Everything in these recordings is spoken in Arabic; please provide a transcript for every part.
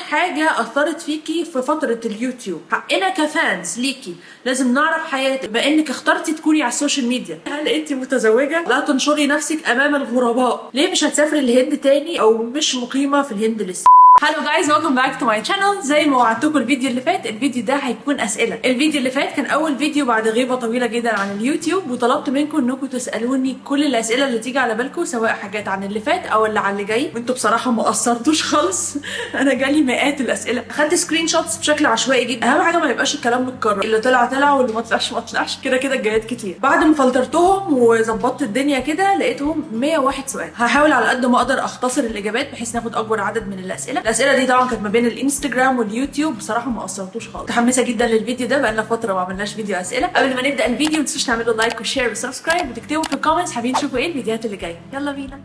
حاجه اثرت فيكي في فتره اليوتيوب، حقنا كفانز ليكي لازم نعرف حياتك بما انك اخترتي تكوني على السوشيال ميديا. هل انت متزوجه؟ لا تنشري نفسك امام الغرباء. ليه مش هتسافري الهند تاني او مش مقيمه في الهند لسه؟ هلو جايز، ويلكم باك تو ماي شانل. زي ما وعدتكم الفيديو اللي فات، الفيديو ده هيكون اسئله. الفيديو اللي فات كان اول فيديو بعد غيبه طويله جدا عن اليوتيوب، وطلبت منكم انكم تسالوني كل الاسئله اللي تيجي على بالكم، سواء حاجات عن اللي فات او اللي على اللي جاي، وانتوا بصراحه ما قصرتوش خالص. انا جالي مئات الاسئله، خدت سكرين شوتس بشكل عشوائي جدا. اهم حاجه ما يبقاش الكلام متكرر، اللي طلع طلع واللي ما طلعش ما طلعش. كده كده الجايات كتير. بعد ما فلترتهم وظبطت الدنيا كده لقيتهم 101 سؤال. هحاول على قد ما اقدر اختصر الاجابات بحيث ناخد اكبر عدد من الاسئله. الاسئله دي طبعا كانت ما بين الانستجرام واليوتيوب، بصراحه ما قصرتوش خالص. متحمسه جدا للفيديو ده، بقالنا فتره ما عملناش فيديو اسئله. قبل ما نبدا الفيديو ما تنسوش تعملوا لايك وشير وسبسكرايب، وتكتبوا في الكومنتس حابين تشوفوا ايه الفيديوهات اللي جايه. يلا بينا.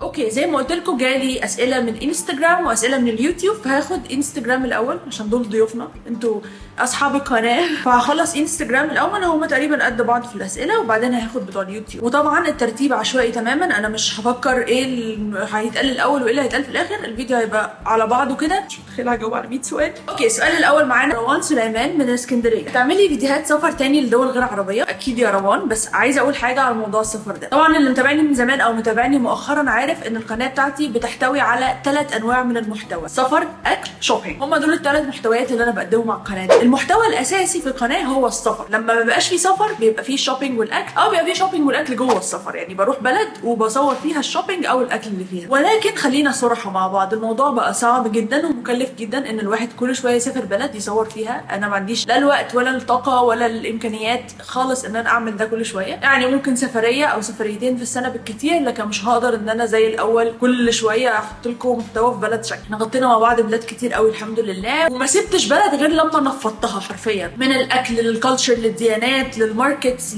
اوكي، زي ما قلت لكم جالي اسئله من انستجرام واسئله من اليوتيوب، فهاخد انستجرام الاول عشان دول ضيوفنا، انتوا اصحاب القناه. فهخلص انستجرام الاول، هما تقريبا قد بعض في الاسئله، وبعدين هاخد بتوع اليوتيوب. وطبعا الترتيب عشوائي تماما، انا مش هفكر ايه اللي هيتقال الاول وايه اللي هيتقال في الاخر. الفيديو هيبقى على بعضه كده. مش متخيله هجاوب على 100 سؤال. اوكي، السؤال الاول معانا روان سليمان من اسكندريه. تعملي فيديوهات سفر تاني لدول غير عربيه؟ اكيد يا روان، بس عايزه اقول حاجه على موضوع السفر ده. طبعا اللي متابعني من زمان او متابعني مؤخرا عارف ان القناه بتاعتي بتحتوي على 3 انواع من المحتوى: سفر، اكل، شوبينج. هم دول ال3 محتويات اللي انا بقدمهم على القناه. المحتوى الاساسي في القناه هو السفر. لما ما بيبقاش فيه سفر بيبقى فيه شوبينج والاكل، او بيبقى فيه شوبينج والاكل جوه السفر، يعني بروح بلد وبصور فيها الشوبينج او الاكل اللي فيها. ولكن خلينا صراحه مع بعض، الموضوع بقى صعب جدا ومكلف جدا ان الواحد كل شويه يسافر بلد يصور فيها. انا ما عنديش لا الوقت ولا الطاقه ولا الامكانيات خالص ان انا اعمل ده كل شويه. يعني ممكن سفريه او سفريتين في السنه بالكتير، لكن مش هقدر ان انا زي الاول كل شويه احط لكم محتوى في بلد شكل. احنا غطينا مع بعض بلاد كتير قوي الحمد لله، وما سبتش بلد غير لما نفضتها حرفيا، من الاكل للكالتشر للديانات للماركتس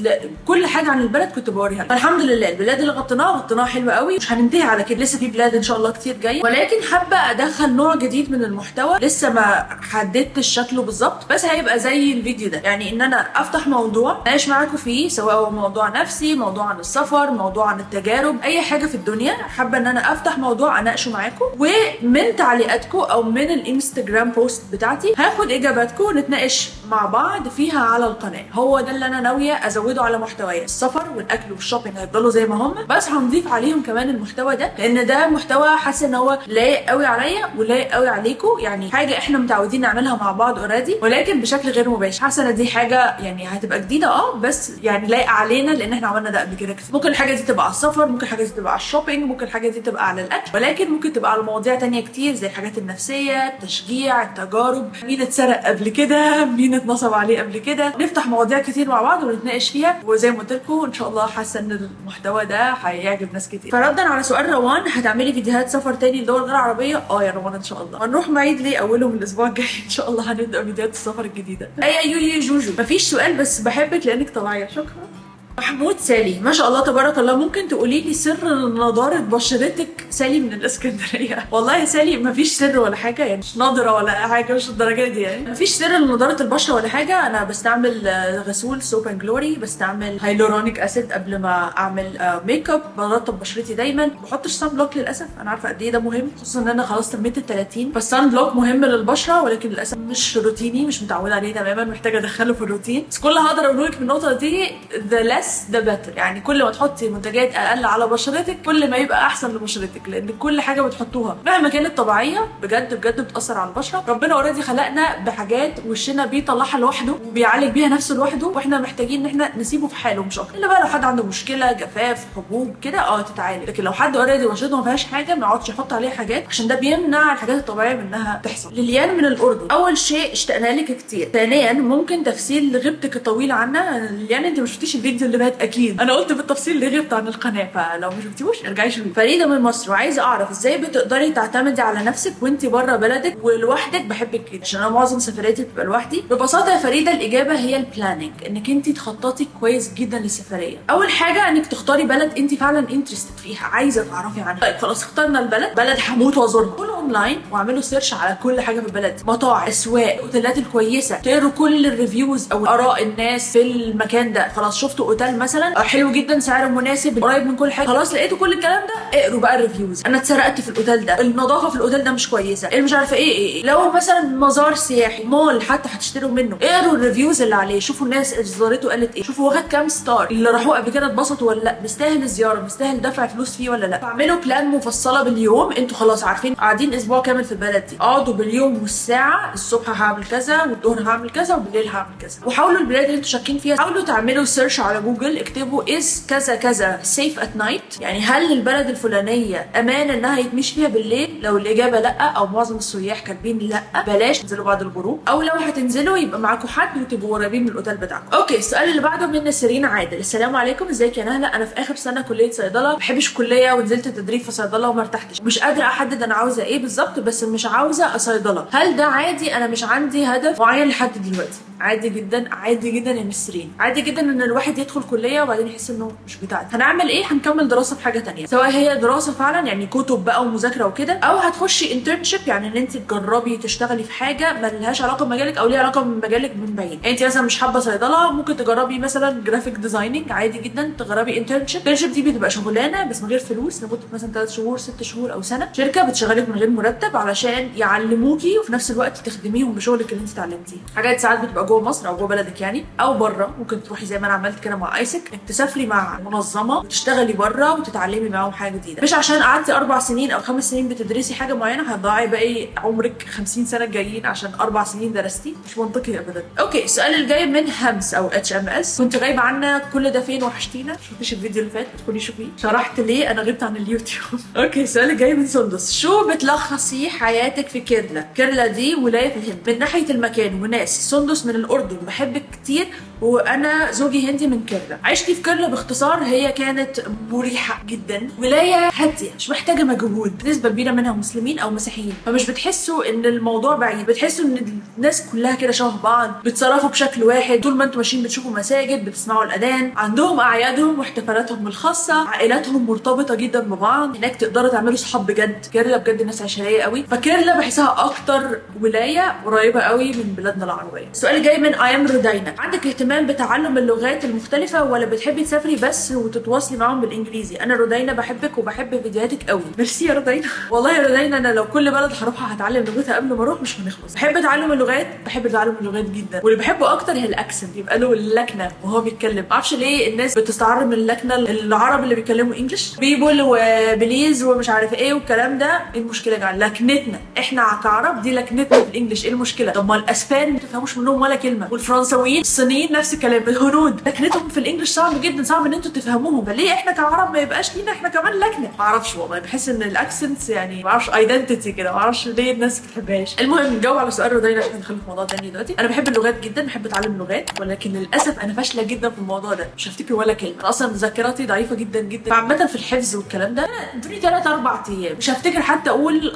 كل حاجه عن البلد كنت بوريها. فالحمد لله البلاد اللي غطيناها حلوه قوي. مش هننتهي على كده، لسه في بلاد ان شاء الله كتير جايه، ولكن حابه ادخل نوع جديد من المحتوى لسه ما حددتش شكله بالظبط، بس هيبقى زي الفيديو ده. يعني ان انا افتح موضوع اناقش معاكم فيه، سواء هو موضوع نفسي، موضوع عن السفر، موضوع عن التجارب، اي حاجه في الدنيا. حابه ان انا افتح موضوع اناقشه معاكم، ومن تعليقاتكم او من الانستجرام بوست بتاعتي هاخد اجاباتكم ونتناقش مع بعض فيها على القناه. هو ده اللي انا ناويه ازوده على محتوايا. السفر والاكل والشوبينج هيفضلوا زي ما هم، بس هنضيف عليهم كمان المحتوى ده، لان ده محتوى حاسه ان هو لايق قوي عليا ولايق قوي عليكم. يعني حاجه احنا متعودين نعملها مع بعض اوريدي، ولكن بشكل غير مباشر. حاسه ان دي حاجه يعني هتبقى جديده، بس يعني لايقه علينا لان احنا عملنا ده قبل كده كتير. ممكن الحاجه دي تبقى على السفر، ممكن الحاجه دي تبقى على الشوبينج، ممكن الحاجه دي تبقى على الاكل، ولكن ممكن تبقى على مواضيع تانية كتير زي الحاجات النفسيه، التشجيع، التجارب، مين اتسرق قبل كده، مين اتنصب عليه قبل كده. نفتح مواضيع كتير مع بعض ونتناقش فيها، وزي ما قلت لكم ان شاء الله حاسه ان المحتوى ده هيعجب ناس كتير. فردا على سؤال روان، هتعملي فيديوهات سفر تاني لدول غير عربيه؟ يا روان ان شاء الله. هنروح معيد ليه اوله من الاسبوع الجاي ان شاء الله هنبدا فيديوهات السفر الجديده. يو جوجو، مفيش سؤال بس بحبك لانك طبيعيه. شكرا. محمود سالي، ما شاء الله تبارك الله، ممكن تقولي لي سر نضاره بشرتك؟ سالي من الاسكندريه. والله يا سالي مفيش سر ولا حاجه، يعني مش ناضره ولا حاجه، مش الدرجه دي يعني. مفيش سر لنضاره البشره ولا حاجه. انا بستعمل غسول سوب اند جلوري، بستعمل هايلورونيك اسيد قبل ما اعمل ميك اب، برطب بشرتي دايما. ما بحطش سان بلوك للاسف، انا عارفه قد ايه ده مهم، خصوصا ان انا خلاص تميت ال 30. فالسان بلوك مهم للبشره، ولكن للاسف مش روتيني، مش متعوده عليه تماما، محتاجه ادخله في الروتين. بس كل اللي هقدر اقوله لك في النقطه دي the less the better. يعني كل ما تحطي منتجات اقل على بشرتك كل ما يبقى احسن لبشرتك، لان كل حاجه بتحطوها مهما كانت طبيعيه بجد بجد بتاثر على البشره. ربنا اوريدي خلقنا بحاجات وشنا بيطلعها لوحده وبيعالج بيها نفسه لوحده، واحنا محتاجين ان احنا نسيبه في حاله مش اكتر. الا بقى لو حد عنده مشكله جفاف حبوب كده تتعالج، لكن لو حد اوريدي بشرته ما فيهاش حاجه ما يقعدش يحط عليها حاجات، عشان ده بيمنع الحاجات الطبيعيه من انها تحصل. ليليان من الاردن، اول شيء اشتقنا لك كتير. ثانيا ممكن تفسير لغيبتك الطويله عنا. ليليان انت ما شفتيش الفيديو اللي فات اكيد، انا قلت بالتفصيل اللي غبت عن القناه، فلو ما شفتيهوش ارجعي شوفيه. فريده من مصر، وعايزه اعرف ازاي بتقدري تعتمدي على نفسك وانت بره بلدك ولوحدك؟ بحبك كده عشان انا معظم سفرياتي بتبقى لوحدي. ببساطه يا فريده الاجابه هي البلاننج، انك انت تخططي كويس جدا للسفريه. اول حاجه انك تختاري بلد انت فعلا انترستد فيها، عايزه تعرفي عنها. طيب خلاص اخترنا البلد، بلد هموت وازورها، كله اونلاين واعملوا سيرش على كل حاجه في البلد، مطاعم، اسواق، اوتيلات الكويسه، تقروا كل الريفيوز او اراء الناس في المكان ده. خلاص شفتوا اوتيل مثلا حلو جدا، سعره مناسب، قريب من كل حاجه، خلاص لقيتوا كل الكلام ده، اقروا بقى الريفيوز. انا اتسرقت في الاوتيل ده، النظافه في الاوتيل ده مش كويسه، اللي مش عارفه ايه. لو مثلا مزار سياحي، مول حتى هتشتروا منه، اقروا الريفيوز اللي عليه، شوفوا الناس اللي زارته قالت ايه، شوفوا واخد كام ستار، اللي راحوا قبل كده اتبسطوا ولا لا، مستاهل الزياره، مستاهل دفع فلوس فيه ولا لا. فاعملوا بلان مفصله باليوم، انتوا خلاص عارفين قاعدين اسبوع كامل في البلد دي، اقعدوا باليوم والساعه، الصبح هعمل كذا والظهر هعمل كذا وبالليل هعمل كذا. وحاولوا البلاد اللي انتوا شاكين فيها حاولوا تعملوا سيرش على جوجل، اكتبوا از كذا كذا سيف ات نايت، يعني هل البلد الفلانيه امان انها يتمشي فيها بالليل؟ لو الاجابه لا، او معظم السياح كاتبين لا، بلاش تنزلوا بعد الغروب، او لو هتنزلوا يبقى معاكم حد وتبقوا قريبين من الاوتيل بتاعكم. اوكي، السؤال اللي بعده من نسرين عادل. السلام عليكم، ازيك يا نهله؟ انا في اخر سنه كليه صيدله، ما بحبش الكليه ونزلت تدريب في صيدله وما ارتحتش، مش قادره احدد انا عاوزه ايه بالظبط، بس مش عاوزه صيدله، هل ده عادي؟ انا مش عندي هدف معين لحد دلوقتي. عادي جدا، عادي جدا يا نسرين، عادي جدا ان الواحد يدخل كليه وبعدين يحس انه مش بتاعتي. هنعمل ايه؟ هنكمل دراسه في حاجه تانية، سواء هي دراسه فعلا يعني كتب بقى ومذاكره وكده، او هتخشي انترنشيب، يعني ان انت تجربي تشتغلي في حاجه ما لهاش علاقه بمجالك او ليها علاقه بمجالك من بعيد. يعني انت مثلا مش حابه صيدله، ممكن تجربي مثلا جرافيك ديزايننج، عادي جدا تجربي انترنشيب. الانترنشيب دي بتبقى شغلانه بس من غير فلوس لمده مثلا 3 شهور 6 شهور او سنه، شركه بتشغلك من غير مرتب علشان يعلموكي وفي نفس الوقت تخدميهم بشغلك اللي انت اتعلمتيه. حاجات ساعات بتبقى جوه مصر او جوه بلدك يعني، او بره، ممكن تروحي زي ما انا عملت كده مع ايسك، انك تسافري مع منظمه وتشتغلي بره وتتعلمي معاهم حاجه جديده، مش عشان قعدتي 4 سنين او 5 سنين بتدرسي حاجه معينه هتضيعي باقي عمرك 50 سنه الجايين عشان 4 سنين درستي، مش منطقي ابدا. اوكي، السؤال اللي جاي من همس او اتش ام اس. كنت غايبه عنا كل ده فين؟ وحشتينا. شفتيش الفيديو اللي فات؟ ادخلي شوفيه، شرحت ليه انا غبت عن اليوتيوب. اوكي، السؤال اللي جاي من سندس. شو بتلخصي حياتك في كيرلا؟ كيرلا دي ولايه في الهند، من ناحيه المكان وناس. سندس من الاردن، بحبك كتير، وانا زوجي هندي من كيرلا. عشتي في كيرلا باختصار، هي كانت مريحه جدا، ولايه هاديه مش محتاجه مجهود، نسبه كبيره منها مسلمين او مسيحيين، فمش بتحسوا ان الموضوع بعيد، بتحسوا ان الناس كلها كده شبه بعض، بيتصرفوا بشكل واحد، طول ما انتوا ماشيين بتشوفوا مساجد، بتسمعوا الاذان، عندهم اعيادهم واحتفالاتهم الخاصه، عائلاتهم مرتبطه جدا ببعض، هناك تقدروا تعملوا صحاب بجد. كيرلا بجد ناس عشريه قوي، فكيرلا بحسها اكتر ولايه قريبه قوي من بلادنا العربيه. السؤال اللي جاي من ايام رودينا. عندك اهتمام بتعلم اللغات المختلفه ولا بتحبي تسافري بس وتتواصلي معاهم بالانجليزي؟ انا رودينا بحبك وبحب فيديوهاتك قوي. ميرسي يا رودينا. والله يا رودينا انا لو كل بلد هروحها هتعلم لغتها قبل ما اروح، مش هنخلص. بحب تعلم اللغات، بحب تعلم اللغات جدا، واللي بحبه اكتر هي الاكسنت، يبقى له اللكنه وهو بيتكلم. معرفش ليه الناس بتستعر من اللكنه العرب اللي بيتكلموا انجلش، بيبول وبليز ومش عارف ايه والكلام ده. ايه المشكله يا جماعه؟ لكنتنا احنا كعرب دي لكنتنا في الانجلش، ايه المشكله؟ طب ما الاسبان ما تفهموش منهم ولا كلمه، والفرنساويين الصينيين نفس الكلام، الهنود لكنتهم في الانجلش صعب جدا، صعب ان انتوا تفهموهم، فليه احنا كعرب ما يبقاش لينا احنا كمان لكنه؟ ما اعرفش والله، بحس ان الاكسنتس يعني ما اعرفش ايدنتيتي كده، ما اعرفش ليه الناس ما بتحبهاش. المهم نجاوب على سؤال رودينا عشان ندخل في موضوع تاني دلوقتي. انا بحب اللغات جدا، بحب اتعلم لغات، ولكن للاسف انا فاشله جدا في الموضوع ده، مش هفتكر ولا كلمه، انا اصلا ذاكرتي ضعيفه جدا جدا، فعامه في الحفظ والكلام ده ادوني 3 4 ايام مش هفتكر حتى اقول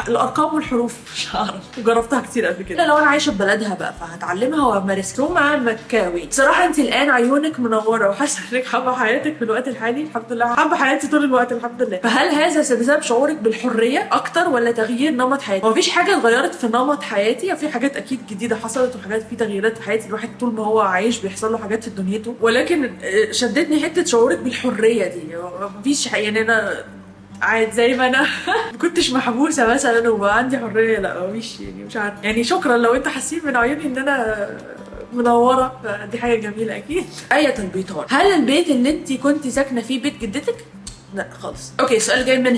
الارقام والحروف، مش هعرف، جربتها كتير قبل كده. لو انا عايشه في بلدها بقى فهتعلمها وامارسها. مع مكاوي. بصراحه انت الان عيونك منوره وحاسه انك حابه حياتك في الوقت الحالي. الحمد لله حابه حياتي طول الوقت الحمد لله. فهل هذا بسبب شعورك بالحريه اكتر ولا تغيير نمط حياتك؟ مفيش حاجه اتغيرت في نمط حياتي، في حاجات اكيد جديده حصلت وحاجات في تغييرات في حياتي، الواحد طول ما هو عايش بيحصل له حاجات في دنيته، ولكن شدتني حته شعورك بالحريه دي. مفيش يعني انا عاد زي ما انا ما كنتش محبوسه مثلا وبقى عندي حريه، لا مفيش، يعني مش عارفه، يعني شكرا لو انت حاسين من عيوني ان انا منوره، فدي حاجه جميله اكيد. آية البيطار. هل البيت اللي انت كنت ساكنه فيه بيت جدتك؟ لا خالص. اوكي، السؤال جاي من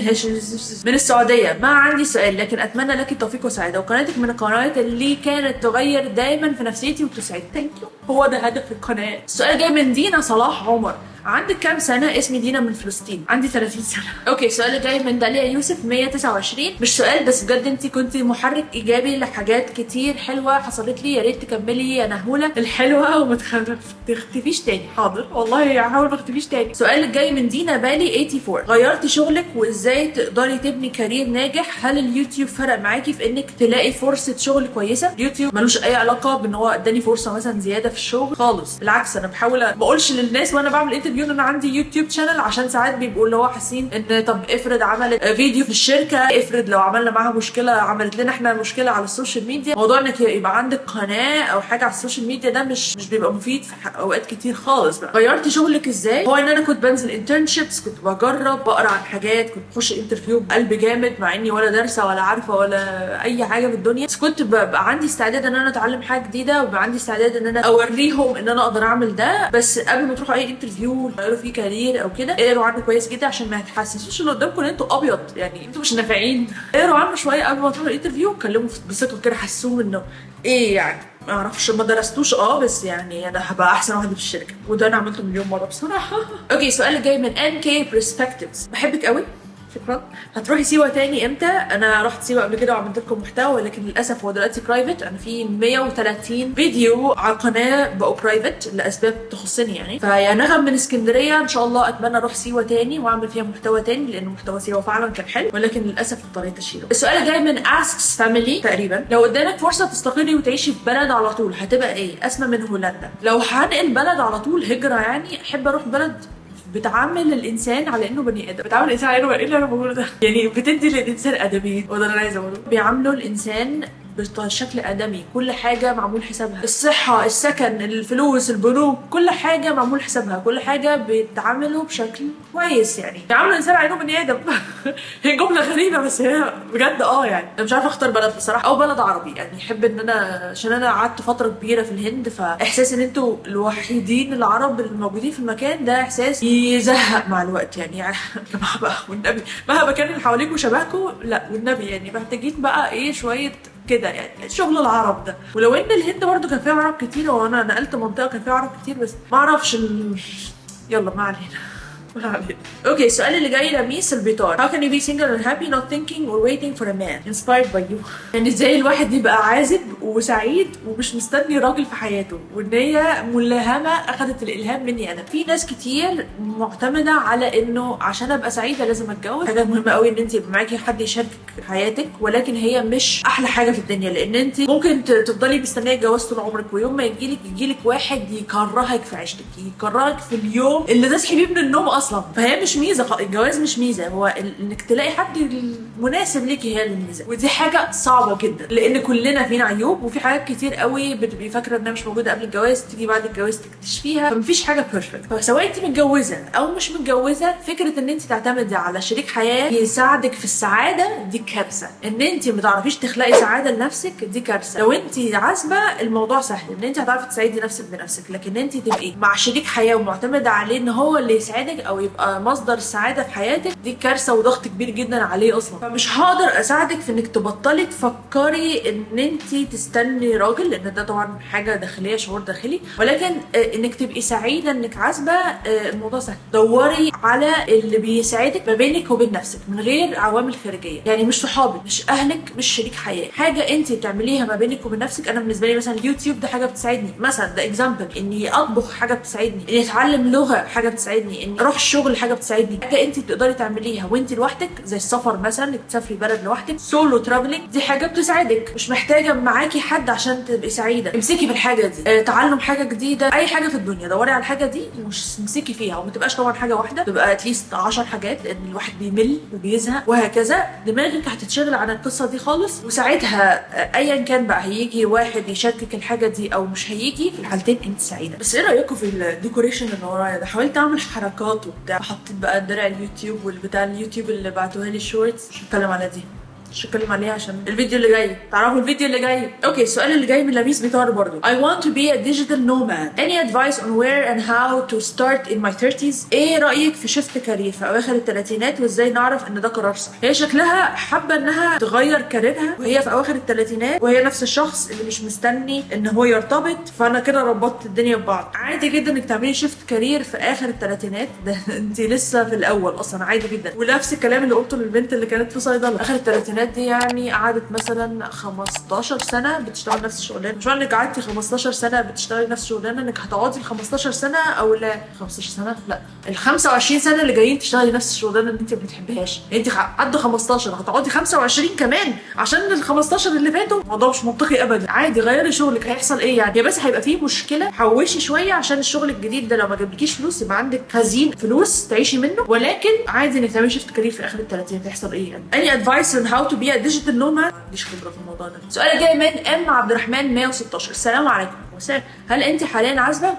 من السعوديه. ما عندي سؤال لكن اتمنى لك التوفيق وسعاده، وقناتك من القنوات اللي كانت تغير دايما في نفسيتي وتسعد. ثانك يو، هو ده هدف القناه. السؤال جاي من دينا صلاح عمر. عندك كام سنه؟ اسمي دينا من فلسطين. عندي 30 سنه. اوكي، السؤال جاي من داليا يوسف 129. مش سؤال بس بجد، انت كنت محرك ايجابي لحاجات كتير حلوه حصلت لي، يا ريت تكملي يا نهوله الحلوه وما تختفيش تاني. حاضر والله هحاول ما اختفيش تاني. السؤال الجاي من دينا بالي 84. غيرتي شغلك وازاي تقدري تبني كارير ناجح؟ هل اليوتيوب فرق معاكي في انك تلاقي فرصه شغل كويسه؟ اليوتيوب ملوش اي علاقه بان هو اداني فرصه مثلا زياده في الشغل خالص، بالعكس انا بحاول ما اقولش للناس وانا بعمل انترفيو انترفيو ان انا عندي يوتيوب شانل، عشان ساعات بيبقوا اللي هو حاسين ان طب افرض عملت فيديو في الشركه، افرض لو عملنا معاها مشكله، عملت لنا احنا مشكله على السوشيال ميديا. موضوع انك يبقى عندك قناه او حاجه على السوشيال ميديا ده مش بيبقى مفيد في اوقات كتير خالص. بقى غيرت شغلك ازاي؟ هو ان انا كنت بنزل انترنشيبس، كنت بجرب بقرا عن حاجات، كنت بخش انترفيو بقلب جامد مع اني ولا دارسه ولا عارفه ولا اي حاجه في الدنيا، بس كنت بقى عندي استعداد ان انا اتعلم حاجه جديده، وبقى عندي استعداد ان انا اوريهم ان انا اقدر اعمل ده. بس قبل ما تروحوا اي انترفيو تغيروا فيه كارير او كده، اقروا عنه كويس جدا عشان ما تحسسوش اللي قدامكم ان انتوا ابيض، يعني انتوا مش نافعين. اقروا عنه شويه قبل ما تروحوا الانترفيو، كلموا بثقه كده، حسوهم انه ايه يعني ما اعرفش، ما درستوش بس يعني انا هبقى احسن واحده في الشركه، وده انا عملته مليون مره بصراحه. اوكي، السؤال اللي جاي من ان كي برسبكتيفز. بحبك قوي، شكرا. هتروحي سيوه تاني امتى؟ انا رحت سيوه قبل كده وعملت لكم محتوى، ولكن للاسف هو دلوقتي برايفت. انا في 130 فيديو على القناه بقوا برايفت لاسباب تخصني يعني. فيا نغم من اسكندريه ان شاء الله اتمنى اروح سيوه تاني واعمل فيها محتوى تاني، لان محتوى سيوه فعلا كان حلو، ولكن للاسف اضطريت اشيله. السؤال اللي جاي من اسكس فاميلي تقريبا. لو قدامك فرصه تستقري وتعيشي في بلد على طول هتبقى ايه؟ اسمى من هولندا. لو هنقل بلد على طول هجره يعني، احب اروح بلد بتعامل الانسان على انه بني ادم، بتعامل الانسان على انه ايه اللي انا بقوله ده، يعني بتدي للانسان ادميه، وده اللي انا عايزه اقوله. بيعاملوا الانسان بشكل ادمي، كل حاجه معمول حسابها، الصحه، السكن، الفلوس، البنوك، كل حاجه معمول حسابها، كل حاجه بيتعاملوا بشكل كويس، يعني بيعاملوا الانسان على انه بني ادم. هي جمله غريبه بس هي بجد يعني. انا مش عارفه اختار بلد بصراحه، او بلد عربي يعني. احب ان انا عشان انا قعدت فتره كبيره في الهند، فاحساس ان انتوا الوحيدين العرب الموجودين في المكان ده احساس يزهق مع الوقت يعني. يا جماعه بقى والنبي، مهما كان اللي حواليكوا شبهكوا، لا والنبي يعني محتاجين بقى ايه شويه كده يعني، شغل العرب ده. ولو ان الهند برضو كان فيها عرب كتير، وانا نقلت منطقه كان فيها عرب كتير، بس ما اعرفش يلا ما علينا. اوكي، السؤال اللي جاي لميس البيطار. How can you be single and happy not thinking or waiting for a man inspired by you؟ يعني ازاي الواحد يبقى عازب وسعيد ومش مستني راجل في حياته، وان هي ملهمه اخذت الالهام مني انا. في ناس كتير معتمده على انه عشان ابقى سعيده لازم اتجوز. حاجه مهمه قوي ان انت يبقى معاكي حد يشاركك حياتك، ولكن هي مش احلى حاجه في الدنيا، لان انت ممكن تفضلي مستنيه الجواز طول عمرك، ويوم ما يجيلك واحد يكرهك في عيشتك، يكرهك في اليوم اللي تصحي بيه من النوم اصلا. فهي مش ميزه، الجواز مش ميزه، هو انك تلاقي حد المناسب ليكي هي الميزه، ودي حاجه صعبه جدا، لان كلنا فينا عيوب، وفي حاجات كتير قوي بتبقي فاكره انها مش موجوده قبل الجواز، تيجي بعد الجواز تكتشفيها. فمفيش حاجه بيرفكت. فسواء انت متجوزه او مش متجوزه، فكره ان انت تعتمدي على شريك حياه يساعدك في السعاده دي كارثه. ان انت ما تعرفيش تخلقي سعاده لنفسك دي كارثه. لو انت عازبه الموضوع سهل، ان انت هتعرفي تساعدي نفسك بنفسك، لكن انت تبقي مع شريك حياه ومعتمده عليه ان هو اللي يساعدك او يبقى مصدر السعاده في حياتك، دي كارثه وضغط كبير جدا عليه اصلا. فمش هقدر اساعدك في انك تبطلي تفكري ان انت تستني راجل، لان ده طبعا حاجه داخليه، شعور داخلي، ولكن انك تبقي سعيده انك عازبه الموضوع سهل. دوري على اللي بيساعدك ما بينك وبين نفسك من غير عوامل خارجيه، يعني مش صحابك، مش اهلك، مش شريك حياه، حاجه انت بتعمليها ما بينك وبين نفسك. انا بالنسبه لي مثلا اليوتيوب ده حاجه بتساعدني، مثلا ده اكزامبل، اني اطبخ حاجه بتساعدني، اني اتعلم لغه حاجه بتساعدني، اني اروح الشغل حاجه بتساعدني، حاجه انت بتقدري تعمليها وانت لوحدك، زي السفر مثلا، انك تسافري بلد لوحدك، سولو ترافلينج، دي حاجه بتساعدك، مش محتاجه معاكي حد عشان تبقي سعيده. امسكي في الحاجه دي، تعلم حاجه جديده، اي حاجه في الدنيا دوري على الحاجه دي ومش امسكي فيها، وما تبقاش طبعا حاجه واحده، تبقى اتليست 10 حاجات، لان الواحد بيمل وبيزهق وهكذا. دماغك هتتشغل عن القصه دي خالص، وساعتها ايا كان بقى هيجي واحد يشاركك الحاجه دي او مش هيجي، في الحالتين انت سعيده. بس ايه رايكم في الديكوريشن اللي ورايا ده؟ حاولت اعمل حركات وبتاع، حطيت بقى درع اليوتيوب والبتاع اليوتيوب اللي بعتوها لي شورتس، مش هتكلم على دي، مش هتكلم عليها عشان الفيديو اللي جاي، تعرفوا الفيديو اللي جاي. اوكي، السؤال اللي جاي من لميس بيطار برضو. I want to be a digital nomad. Any advice on where and how to start in my 30s؟ ايه رأيك في شفت كارير في اواخر الثلاثينات، وازاي نعرف ان ده قرار صح؟ هي شكلها حابة انها تغير كاريرها وهي في اواخر الثلاثينات، وهي نفس الشخص اللي مش مستني ان هو يرتبط، فانا كده ربطت الدنيا ببعض. عادي جدا انك تعملي شفت كارير في اخر الثلاثينات، ده انت لسه في الاول اصلا، عادي جدا. ونفس الكلام اللي قلته للبنت اللي كانت في صيدلة اخر الثلاثينات التلاتينات دي يعني قعدت مثلا 15 سنه بتشتغل نفس الشغلانه. مش معنى انك قعدتي 15 سنه بتشتغلي نفس الشغلانه انك هتقعدي ال 15 سنه او لا 15 سنه، لا ال 25 سنه اللي جايين تشتغلي نفس الشغلانه اللي انت ما بتحبيهاش. انت قعدتي 15 هتقعدي 25 كمان عشان ال 15 اللي فاتوا؟ الموضوع مش منطقي ابدا. عادي غيري شغلك، هيحصل ايه يعني؟ بس هيبقى فيه مشكله، حوشي شويه عشان الشغل الجديد ده لو ما جابلكيش فلوس يبقى عندك خزين فلوس تعيشي منه، ولكن عادي انك تعملي شيفت كارير في اخر ال 30 هتحصل ايه يعني؟ اني ادفايس on how to be a digital nomad؟ مفيش خبره في الموضوع ده. سؤال جاي من ام عبد الرحمن 116. السلام عليكم. هل انت حاليا عازبه؟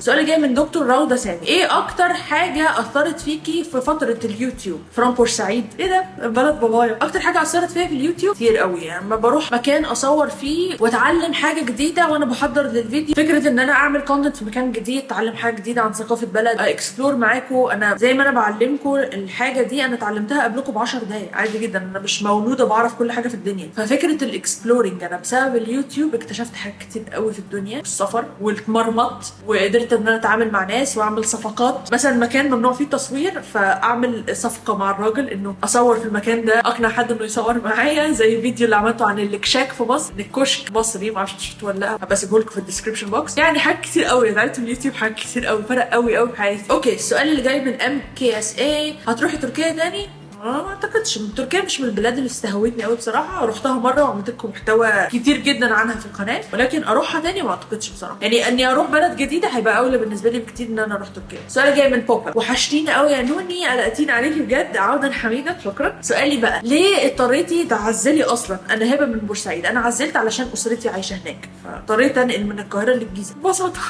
سؤال جاي من دكتور روضة سامي. ايه اكتر حاجة اثرت فيكي في فترة اليوتيوب؟ فروم بورسعيد. ايه ده؟ بلد بابايا. اكتر حاجة اثرت فيا في اليوتيوب كتير قوي، يعني لما بروح مكان اصور فيه واتعلم حاجة جديدة وانا بحضر للفيديو، فكرة ان انا اعمل كونتنت في مكان جديد، اتعلم حاجة جديدة عن ثقافة بلد، اكسبلور معاكم. انا زي ما انا بعلمكم الحاجة دي انا اتعلمتها قبلكم ب 10 دقايق عادي جدا، انا مش مولودة بعرف كل حاجة في الدنيا. ففكرة الاكسبلورنج انا بسبب اليوتيوب اكتشفت حاجات كتير قوي في الدنيا، السفر والمرمط، وقدرت ان انا اتعامل مع ناس واعمل صفقات. مثلا مكان ممنوع فيه التصوير فاعمل صفقه مع الراجل انه اصور في المكان ده، اقنع حد انه يصور معايا، زي الفيديو اللي عملته عن الكشاك في مصر، الكشك مصري، ما اعرفش شفتوه ولا لا، هبقى اسيبه لكم في الديسكربشن بوكس. يعني حاجات كتير قوي اتعلمت من اليوتيوب، حاجات كتير قوي فرق قوي قوي في حياتي. اوكي السؤال اللي جاي من ام كي اس اي. هتروحي تركيا تاني؟ ما اعتقدش. تركيا مش من البلاد اللي استهوتني قوي بصراحه، رحتها مره وعملت لكم محتوى كتير جدا عنها في القناه، ولكن اروحها تاني ما اعتقدش بصراحه. يعني اني اروح بلد جديده هيبقى اولى بالنسبه لي بكتير ان انا اروح تركيا. سؤال جاي من بوبا. وحشتيني قوي يا نوني، قلقتيني عليكي بجد، عودا حميدا. شكرا. سؤالي بقى، ليه اضطريتي تعزلي اصلا؟ انا هبه من بورسعيد. انا عزلت علشان اسرتي عايشه هناك، فاضطريت انقل من القاهره للجيزه ببساطه.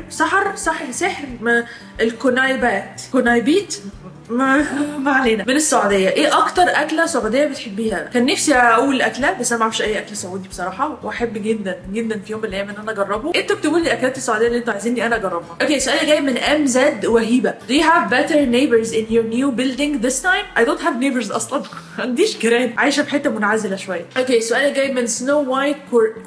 سحر الكنايبات ما علينا. من السعوديه. ايه اكتر اكله سعوديه بتحبيها؟ كان نفسي اقول اكله بس انا ما اعرفش اي اكل سعودي بصراحه، واحب جدا جدا في يوم من الايام ان انا اجربه. انتوا اكتبوا لي الاكلات السعوديه اللي انتوا عايزيني انا اجربها. اوكي سؤال جاي من ام زد وهيبه. Do you have better neighbors in your new building this time? I don't have neighbors اصلا. ما عنديش جيران، عايشه في حته منعزله شويه. اوكي سؤال جاي من سنو وايت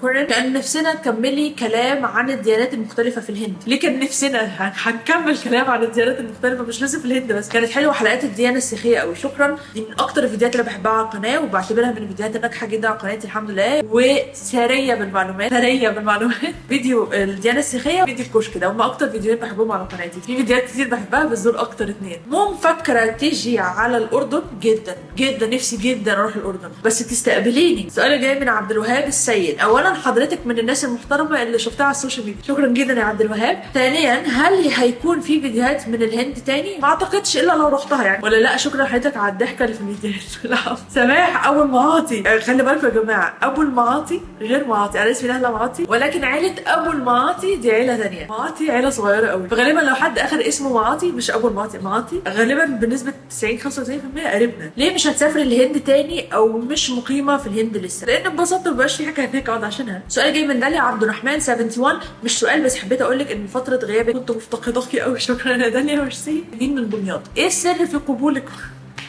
كورن. كان نفسنا تكملي كلام عن الديانات المختلفه في الهند. ليه كان نفسنا؟ هنكمل كلام عن الديانات المختلفه، مش لازم في الهند بس. كانت حلوه حلقات الديانه السيخيه قوي. شكرا. دي من اكتر الفيديوهات اللي بحبها على القناه، وبعتبرها من الفيديوهات الناجحه جدا على قناتي الحمد لله، وثريه بالمعلومات. فيديو الديانه السيخيه وفيديو الكشك ده هم اكتر فيديوهات بحبهم على قناتي. في فيديوهات كتير بحبها بس دول اكتر اتنين. فاكره تيجي على الاردن؟ جدا جدا نفسي جدا اروح الاردن، بس تستقبليني. سؤال جاي من عبد الوهاب السيد. اولا حضرتك من الناس المحترمه اللي شفتها على السوشيال ميديا، شكرا جدا يا عبد الوهاب. ثانيا هل هيكون في فيديوهات من الهند تاني؟ ما اعتقدش الا لو رحتها يعني، ولا لا. شكرا حضرتك على الضحكه اللي في الفيديوهات. لا سماح ابو المعاطي. خلي بالكم يا جماعه، ابو المعاطي غير معاطي. انا اسمي نهله معاطي، ولكن عيله ابو المعاطي دي عيله ثانيه. معاطي عيله صغيره قوي، فغالبا لو حد اخر اسمه معاطي مش ابو المعاطي، معاطي غالبا بنسبه 90-95% قريبنا. ليه مش هتسافري الهند تاني او مش مقيمه في الهند لسه؟ لان ببساطه مبقاش في حاجه هناك اقعد عشانها. سؤال جاي من داليا عبد الرحمن 71. مش سؤال بس حبيت اقول لك ان فتره غيابي كنت مفتقداكي قوي. شكرا يا داليا. ميرسي. مين من دمياط. ايه السر في قبولك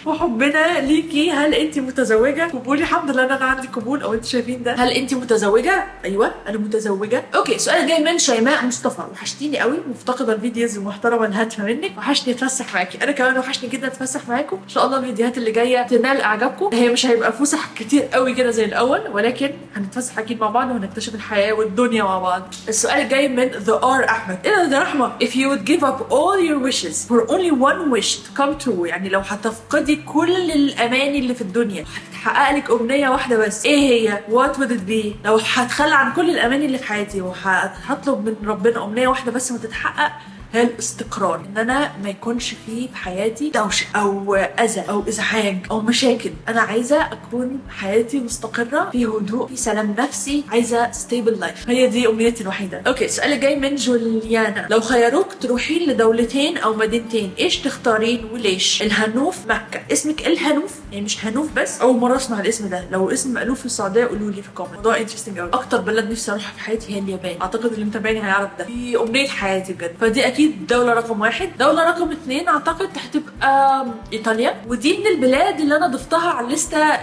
وحبنا ليكي؟ هل انت متزوجه؟ قبولي الحمد لله ان انا عندي قبول، او انتوا شايفين ده. هل انت متزوجه؟ ايوه انا متزوجه. اوكي سؤال جاي من شيماء مصطفى. وحشتيني قوي، مفتقده الفيديوز المحترمه الهادفه منك، وحشني اتفسح معاكي. انا كمان وحشني جدا اتفسح معاكم. ان شاء الله الفيديوهات اللي جايه تنال اعجابكم. هي مش هيبقى فسح كتير قوي كده زي الاول، ولكن هنتفسح اكيد مع بعض وهنكتشف الحياه والدنيا مع بعض. السؤال جاي من ذا ار احمد. ايه ده رحمه؟ if you would give up all your wishes for only one wish to come true، يعني لو هتفقدي كل الاماني اللي في الدنيا هتتحقق لك امنيه واحده بس، ايه هي؟ وات وود ات بي؟ لو هتخلى عن كل الاماني اللي في حياتي وهطلب من ربنا امنيه واحده بس وتتحقق، هي الاستقرار. ان انا ما يكونش في حياتي دوشه او اذى او ازعاج او مشاكل. انا عايزه اكون حياتي مستقره في هدوء في سلام نفسي، عايزه ستيبل لايف. هي دي امنيتي الوحيده. اوكي السؤال جاي من جوليانا. لو خيروك تروحين لدولتين او مدينتين ايش تختارين وليش؟ الهنوف مكه. اسمك الهنوف يعني مش هنوف بس، اول مره اسمع الاسم ده. لو اسم مألوف في السعوديه قولوا لي في الكومنت. موضوع انترستنج قوي. اكتر بلد نفسي اروحها في حياتي هي اليابان، اعتقد اللي متابعني هيعرف ده. دي امنيه حياتي بجد، فدي اكيد اكيد دوله رقم 1. دوله رقم 2 اعتقد هتبقى ايطاليا، ودي من البلاد اللي انا ضفتها على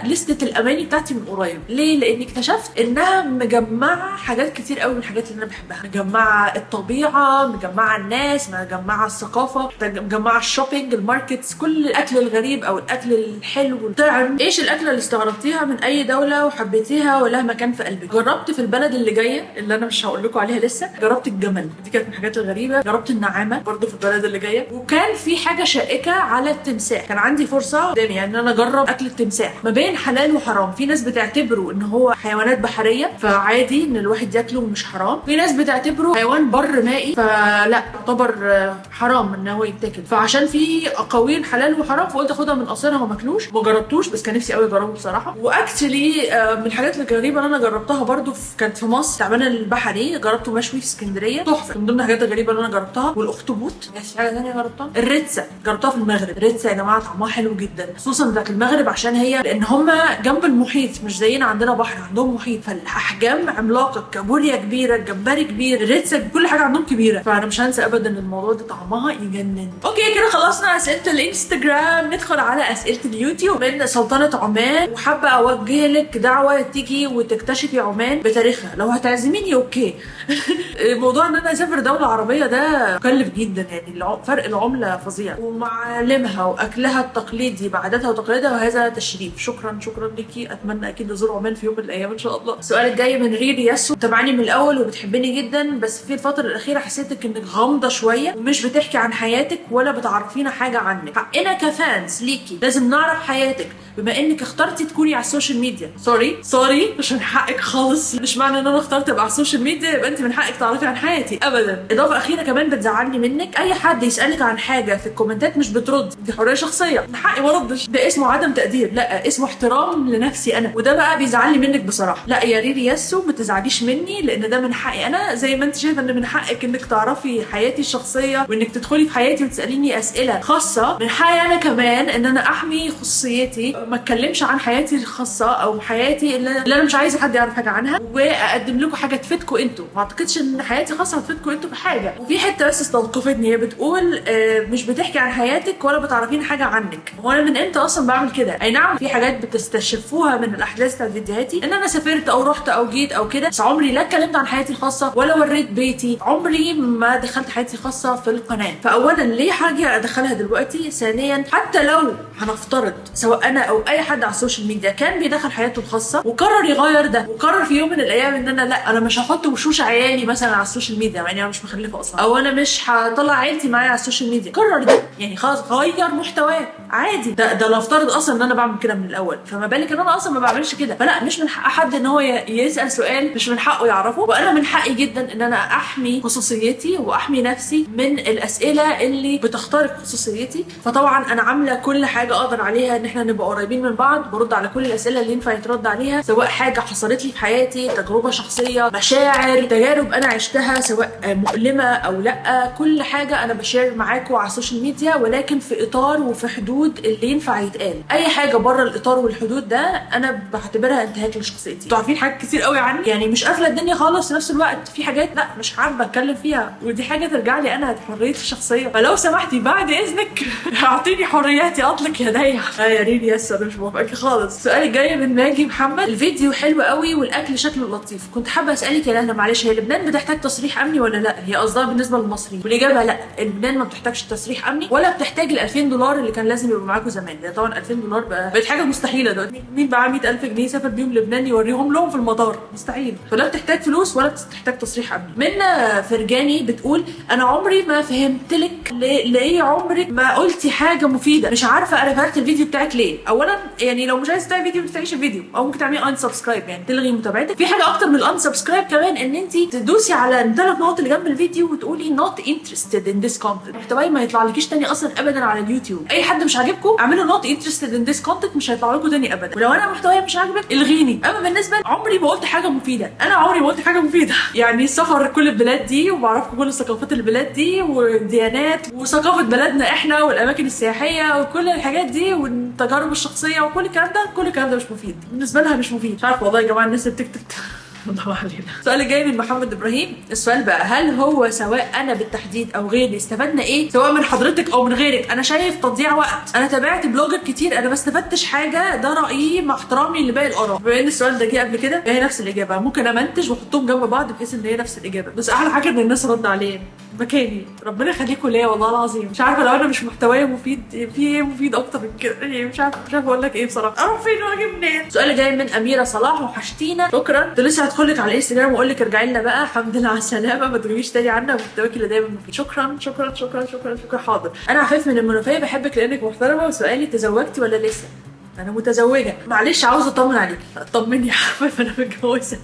لستة الاماني بتاعتي من قريب. ليه؟ لاني اكتشفت انها مجمعه حاجات كتير قوي من الحاجات اللي انا بحبها، مجمعه الطبيعه، مجمعه الناس، مجمعه الثقافه، مجمعه الشوبينج، الماركتس، كل الاكل الغريب او الاكل الحلو والطعم. ايش الاكله اللي استغربتيها من اي دوله وحبيتيها ولها مكان في قلبك؟ جربت في البلد اللي جايه اللي انا مش هقول لكم عليها لسه، جربت الجمل، دي كانت من الحاجات الغريبه. جربت النعامه برضو في البلد اللي جايه. وكان في حاجه شائكه على التمساح، كان عندي فرصه قدامي يعني ان انا اجرب اكل التمساح ما بين حلال وحرام. في ناس بتعتبره ان هو حيوانات بحريه فعادي ان الواحد ياكله ومش حرام، في ناس بتعتبره حيوان بر مائي فلا يعتبر حرام ان هو يتاكل. فعشان في اقاويل حلال وحرام فقلت اخدها من قصيرها وما اكلوش، ما جربتوش بس كان نفسي قوي اجربه بصراحه. واكشلي من الحاجات الغريبه اللي انا جربتها برضو كانت في مصر، تعبان البحري جربته مشوي في اسكندريه، تحفه. من ضمن الحاجات الغريبه اللي انا جربتها. والاخطبوط، بس حاجه ثانيه جربتها الريتزا، جربتها في المغرب. الريتزا يا جماعه طعمها حلو جدا، خصوصا بتاعت المغرب عشان هي لان هم جنب المحيط، مش زينا عندنا بحر، عندهم محيط، فالاحجام عملاقه، كابوريا كبيره، جمبري كبير، الريتزا كل حاجه عندهم كبيره. فانا مش هنسى ابدا الموضوع ده، طعمها يجنن. اوكي كده خلصنا اسئله الانستجرام، ندخل على اسئله اليوتيوب. من سلطنه عمان، وحابه اوجه لك دعوه تيجي وتكتشفي عمان بتاريخها لو هتعزميني. اوكي موضوع ان انا اسافر دوله عربيه ده مكلف جدا، يعني فرق العمله فظيع، ومعالمها واكلها التقليدي بعاداتها وتقاليدها، وهذا تشريف. شكرا ليكي، اتمنى اكيد ازور عمان في يوم من الايام ان شاء الله. السؤال الجاي من ريري ياسو، متابعاني من الاول وبتحبني جدا، بس في الفتره الاخيره حسيتك انك غامضه شويه ومش بتحكي عن حياتك ولا بتعرفينا حاجه عنك. حقنا كفانز ليكي لازم نعرف حياتك بما انك اخترتي تكوني على السوشيال ميديا. سوري مش من حقك خالص، مش معنى ان انا اخترت ابقى على السوشيال ميديا يبقى انت من حقك تعرفي عن حياتي ابدا. اضافه اخيره كمان بتزعلني منك، اي حد يسالك عن حاجه في الكومنتات مش بترد، دي حريه شخصيه، من حقي ما اردش. ده اسمه عدم تقدير، لا اسمه احترام لنفسي انا، وده بقى بيزعلني منك بصراحه. لا يا ريري ياسو ما تزعليش مني، لان ده من حقي انا، زي ما انت شايفه ان من حقك انك تعرفي حياتي الشخصيه وانك تدخلي في حياتي وتساليني اسئله خاصه. من حقي انا كمان ان انا احمي خصوصيتي، ما اتكلمش عن حياتي الخاصه او حياتي اللي انا مش عايزه حد يعرف حاجه عنها، واقدم لكم حاجه تفيدكم انتوا. ما اعتقدش ان حياتي خاصه هتفيدكم انتوا بحاجه. وفي حته بس استوقفتني، هي بتقول مش بتحكي عن حياتك ولا بتعرفين حاجه عنك. هو انا من امتى اصلا بعمل كده؟ اي نعم في حاجات بتستشفوها من الاحداث بتاعت فيديوهاتي ان انا سافرت او رحت او جيت او كده، بس عمري لا اتكلمت عن حياتي الخاصه ولا وريت بيتي، عمري ما دخلت حياتي الخاصه في القناه. فاولا ليه حاجه ادخلها دلوقتي؟ ثانيا حتى لو هنفترض سواء انا او اي حد على السوشيال ميديا كان بيدخل حياته الخاصه وقرر يغير ده، وقرر في يوم من الايام ان انا لا انا مش هحط وشوش عيالي مثلا على السوشيال ميديا مع اني انا مش مخلفه اصلا، او انا مش هطلع عيلتي معايا على السوشيال ميديا، قرر ده يعني خلاص غير محتواه عادي. ده لو افترض اصلا ان انا بعمل كده من الاول، فما بالك ان انا اصلا ما بعملش كده. فلا مش من حق حد ان هو يسال سؤال مش من حقه يعرفه، وانا من حقي جدا ان انا احمي خصوصيتي واحمي نفسي من الاسئله اللي بتخترق خصوصيتي. فطبعا انا عامله كل حاجه اقدر عليها ان احنا نبقى قريبين من بعض، برد على كل الاسئله اللي ينفع يترد عليها، سواء حاجه حصلت لي في حياتي، تجربه شخصيه، مشاعر، تجارب انا عشتها سواء مؤلمه او لا، كل حاجه انا بشير معاكم على السوشيال ميديا، ولكن في اطار وفي حدود اللي ينفع يتقال. اي حاجه بره الاطار والحدود ده انا بعتبرها انتهاك لشخصيتي. انتوا عارفين حاجات كتير قوي عني، يعني مش قافله الدنيا خالص، في نفس الوقت في حاجات لا مش حابه اتكلم فيها، ودي حاجه ترجع لي انا، حريتي الشخصيه. فلو سمحتي بعد اذنك اعطيني حرياتي، اطلق يديا. يا ريت يس انا مش موافقاكي خالص. السؤال الجاي من ماجي محمد، الفيديو حلو قوي والاكل شكله لطيف، كنت حابه اسالك يا لهنا معلش، هي لبنان بتحتاج تصريح امني ولا لا؟ هي قصدها بالنسبه للمصريين، والاجابه لا، لبنان ما بتحتاجش تصريح امني ولا بتحتاج ال 2000 دولار اللي كان لازم يبقوا معاكم زمان. ده طبعا 2000 دولار بقت حاجه مستحيله دلوقتي، مين معاه 100000 جنيه يسافر بيهم لبنان يوريهم لهم في المطار؟ مستحيل. فلا بتحتاج فلوس ولا بتحتاج تصريح امني. منى فرجاني بتقول انا عمري ما فهمت لك ليه عمرك ما قلتي حاجه مفيده، مش عارفه انا فهمت الفيديو بتاعك ليه. اولا يعني لو مش عايزه تتابعي فيديو ما تفتحيش الفيديو، او ممكن تعملي ان سبسكرايب يعني تلغي متابعتك. في حاجه اكتر من الان سبسكرايب كمان، ان انت تدوسي على الثلاث نقط اللي جنب الفيديو وتقولي not interested in this content، محتواي ما يطلعلكيش تاني اصلا ابدا على اليوتيوب. اي حد مش عاجبكم اعملوا not interested in this content، مش هيطلع لكم تاني ابدا. ولو انا محتواي مش عاجبك الغيني. اما بالنسبه عمري ما قلت حاجه مفيده، انا عمري ما قلت حاجه مفيده يعني سفر كل البلاد دي وبعرفكم كل ثقافات البلاد دي والديانات وثقافه بلدنا احنا والاماكن السياحيه وكل الحاجات دي والتجارب الشخصيه وكل الكلام ده، كل الكلام ده مش مفيد بالنسبه لها، مش مفيد. مش عارفه والله يا جماعه الناس اللي بتكتب الله علينا. السؤال جاي من محمد ابراهيم. السؤال بقى، هل هو سواء انا بالتحديد او غيري استفدنا ايه سواء من حضرتك او من غيرك؟ انا شايف تضييع وقت. انا تابعت بلوجر كتير انا ما استفدتش حاجه، ده رايي مع احترامي لباقي الاراء. بما ان السؤال ده جه قبل كده هي نفس الاجابه، ممكن امنتج واحطهم جنب بعض بحيث ان هي نفس الاجابه، بس احلى حاجه ان الناس رد عليه مكاني. ربنا يخليكم ليا والله العظيم. مش عارفه لو انا مش محتوايا مفيد في ايه مفيد اكتر من كده، يعني مش عارفه اقول لك ايه بصراحه. اروح فين واجي منين؟ السؤال جاي من اميره صلاح. وحشتينا. شكرا. كنت لسه هدخل لك على الانستجرام واقول لك ارجعي لنا بقى، الحمد لله على السلامه، ما تغيبيش تاني عنا ومحتواكي اللي دايما مفيد. شكرا شكرا شكرا شكرا شكرا. حاضر. انا عفيف من المنوفيه، بحبك لانك محترمه. وسؤالي، تزوجتي ولا لسه؟ انا متزوجه. معلش عاوزه اطمن عليك. طمني يا حبيبي، انا متجوزه.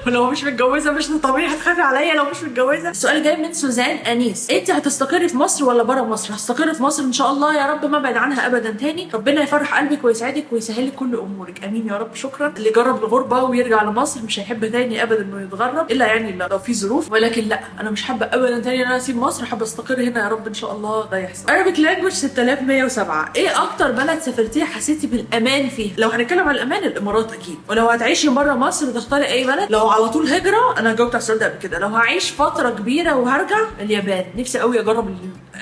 ولو مش متجوزه مش طبيعي هتخافي عليا لو مش متجوزه. السؤال جاي من سوزان انيس. انت هتستقري في مصر ولا بره مصر؟ هستقر في مصر ان شاء الله يا رب، ما ابعد عنها ابدا تاني. ربنا يفرح قلبك ويسعدك ويسهل لك كل امورك، امين يا رب. شكرا. اللي جرب الغربه ويرجع لمصر مش هيحب تاني ابدا انه يتغرب، الا يعني لو في ظروف، ولكن لا انا مش حابه ابدا تاني ان انا اسيب مصر، حابه استقر هنا يا رب ان شاء الله ده يحصل. Arabic language 6107. ايه اكتر بلد سافرتيها حسيتي بالامان فيها؟ لو هنتكلم عن الامان الامارات اكيد. ولو هتعيشي بره مصر تختاري اي بلد؟ لو على طول هجره، انا جاوبت على السؤال ده قبل كده. لو هعيش فتره كبيره وهرجع، اليابان. نفسي قوي اجرب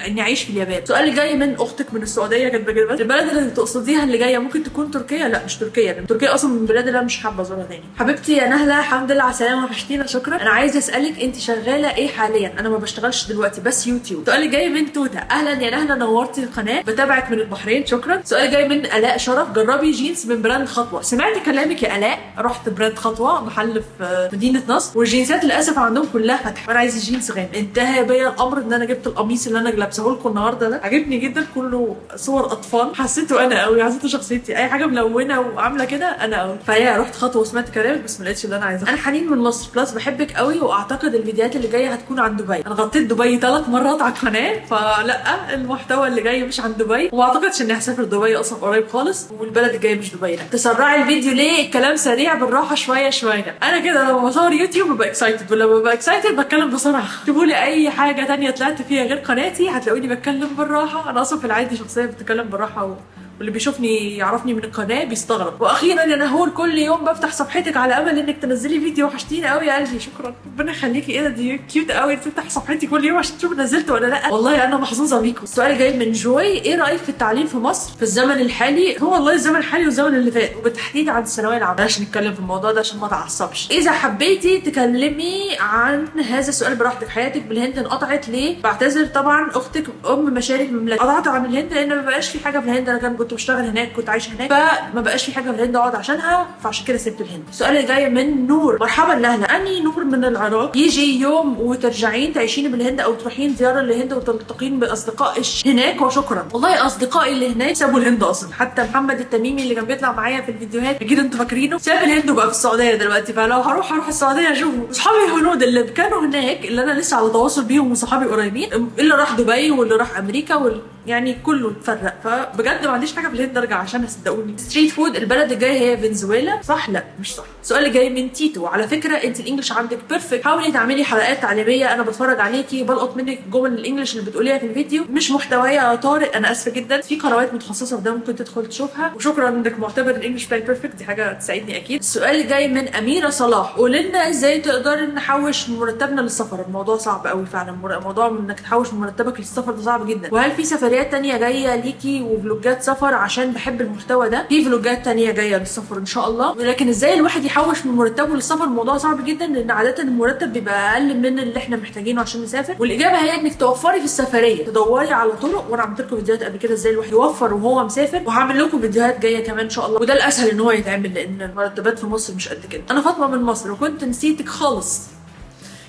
اني اعيش في اليابان. السؤال اللي جاي من اختك من السعوديه كاتبه كده، البلد اللي تقصديها اللي جايه ممكن تكون تركيا؟ لا مش تركيا، لان تركيا اصلا من البلاد اللي انا مش حابه ازورها تاني. حبيبتي يا نهله، الحمد لله على السلامه، وحشتينا. شكرا. انا عايزه اسالك انت شغاله ايه حاليا؟ انا ما بشتغلش دلوقتي، بس يوتيوب. السؤال اللي جاي من توته. اهلا يا نهله، نورتي القناه، بتابعك من البحرين. شكرا. السؤال اللي جاي من الاء شرف. جربي جينز من براند خطوه. سمعت كلامك يا الاء، رحت براند خطوه محل في مدينه نصر، والجينزات للاسف عندهم كلها فتح، وانا عايزه جينز غامق. انتهى بيا الامر ان انا جبت القميص اللي انا لابسه لكم النهارده ده، عجبني جدا، كله صور اطفال، حسيته انا قوي، حسيته شخصيتي، اي حاجه ملونه وعامله كده انا قوي. فهي رحت خطوه وسمعت كلامك بس ما لقيتش اللي انا عايزاه. انا حنين من مصر بلس، بحبك قوي، واعتقد الفيديوهات اللي جايه هتكون عن دبي. انا غطيت دبي 3 مرات على القناه، فلا المحتوى اللي جاي مش عن دبي، وما اعتقدش اني هسافر دبي اصلا قريب خالص، والبلد الجاي مش دبي. لا تسرعي الفيديو ليه؟ الكلام سريع بالراحه شويه شويه. انا كده لما بصور يوتيوب ببقى اكسايتد، ولما ببقى اكسايتد بتكلم بسرعه. اكتبوا لي اي حاجه ثانيه طلعت فيها غير قناتي هتلاقوني بتكلم بالراحه. انا اصلا في العادي شخصيه بتتكلم بالراحه، واللي بيشوفني يعرفني من القناه بيستغرب. واخيرا يا نهور، كل يوم بفتح صفحتك على امل انك تنزلي فيديو، وحشتيني قوي يا قلبي. شكرا، ربنا يخليكي. ايه ده، دي كيوت قوي، تفتح صفحتي كل يوم عشان تشوف نزلت ولا لا. والله انا محظوظه بيكم. السؤال جاي من جوي. ايه رايك في التعليم في مصر في الزمن الحالي؟ هو والله الزمن الحالي والزمن اللي فات، وبالتحديد عن الثانويه العامه. بلاش نتكلم في الموضوع ده عشان ما اتعصبش. اذا حبيتي تكلمي عن هذا السؤال براحتك. حياتك بالهند انقطعت ليه؟ بعتذر طبعا، اختك ام مشاري المملكه. قطعت عن الهند لان ما بقاش في حاجه في الهند، انا كنت بشتغل هناك، كنت عايشه هناك، فما بقاش في حاجه في الهند اقعد عشانها، فعشان كده سبت الهند. السؤال اللي جاي من نور. مرحبا نهله، اني نور من العراق. يجي يوم وترجعين تعيشين بالهند او تروحين زياره للهند وتلتقين باصدقاء هناك؟ وشكرا. والله اصدقائي اللي هناك سابوا الهند اصلا، حتى محمد التميمي اللي كان بيطلع معايا في الفيديوهات اكيد انتوا فاكرينه، ساب الهند وبقى في السعوديه دلوقتي. فلو هروح السعوديه اشوفه. اصحابي الهنود اللي كانوا هناك اللي انا لسه على تواصل بيهم وصحابي قريبين، اللي راح دبي واللي راح امريكا يعني كله اتفرق. فبجد ما عنديش حاجه في الهند ارجع عشان صدقوني. ستريت فود. البلد الجايه هي فنزويلا، صح؟ لا مش صح. السؤال اللي جاي من تيتو. على فكره انت الانجليش عندك بيرفكت، حاولي تعملي حلقات تعليميه، انا بتفرج عليكي بلقط منك جمل الانجليش اللي بتقوليها في الفيديو، مش محتوايا يا طارق، انا اسفه جدا. في قنوات متخصصه في ده ممكن تدخل تشوفها، وشكرا انك معتبر الانجليش بتاعي بيرفكت، دي حاجه تساعدني اكيد. السؤال اللي جاي من اميره صلاح. قولي لنا ازاي تقدر نحوش من مرتبنا للسفر؟ الموضوع صعب قوي فعلا، موضوع انك تحوش من مرتبك للسفر ده صعب جدا. وهل في سفريات تانية جايه ليكي وفلوجات سفر؟ عشان بحب المحتوى ده، في فلوجات تانية جايه للسفر ان شاء الله. ولكن ازاي الواحد يحوش من مرتبه للسفر؟ الموضوع صعب جدا، لان عاده المرتب بيبقى اقل من اللي احنا محتاجينه عشان نسافر. والاجابه هي انك توفري في السفريه، تدوري على طرق، وانا عملت لكم فيديوهات قبل كده ازاي الواحد يوفر وهو مسافر، وهعمل لكم فيديوهات جايه كمان ان شاء الله. وده الاسهل ان هو يتعمل، لان المرتبات في مصر مش قد كده. انا فاطمه من مصر، وكنت نسيتك خالص